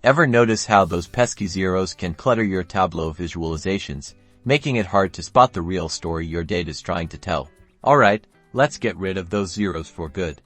Ever notice how those pesky zeros can clutter your Tableau visualizations, making it hard to spot the real story your data's trying to tell? Alright, let's get rid of those zeros for good.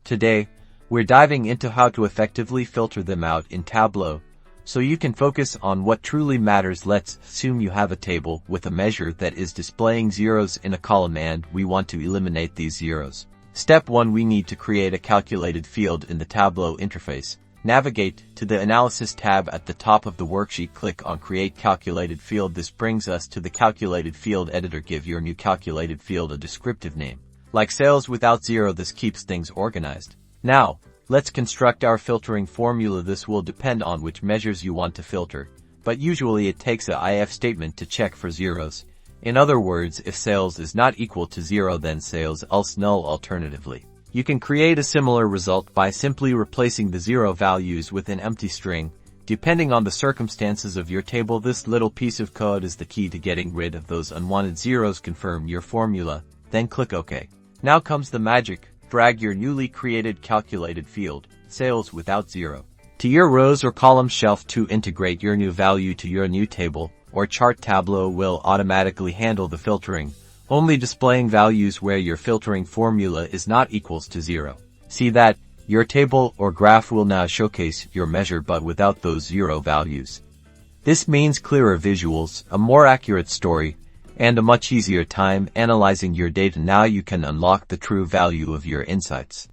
Today, we're diving into how to effectively filter them out in Tableau, so you can focus on what truly matters. Let's assume you have a table with a measure that is displaying zeros in a column and we want to eliminate these zeros. Step 1, we need to create a calculated field in the Tableau interface. Navigate to the Analysis tab at the top of the worksheet. Click on Create Calculated Field. This brings us to the Calculated Field editor. Give your new calculated field a descriptive name, like sales without zero. This keeps things organized. Now, let's construct our filtering formula. This will depend on which measures you want to filter, but usually it takes a if statement to check for zeros. In other words, if sales is not equal to zero, then sales else null. Alternatively, you can create a similar result by simply replacing the zero values with an empty string, depending on the circumstances of your table. This little piece of code is the key to getting rid of those unwanted zeros. Confirm your formula, then click OK. Now comes the magic. Drag your newly created calculated field, sales without zero, to your rows or column shelf to integrate your new value to your new table or chart. Tableau will automatically handle the filtering, only displaying values where your filtering formula is not equals to zero. See that? Your table or graph will now showcase your measure but without those zero values. This means clearer visuals, a more accurate story, and a much easier time analyzing your data. Now you can unlock the true value of your insights.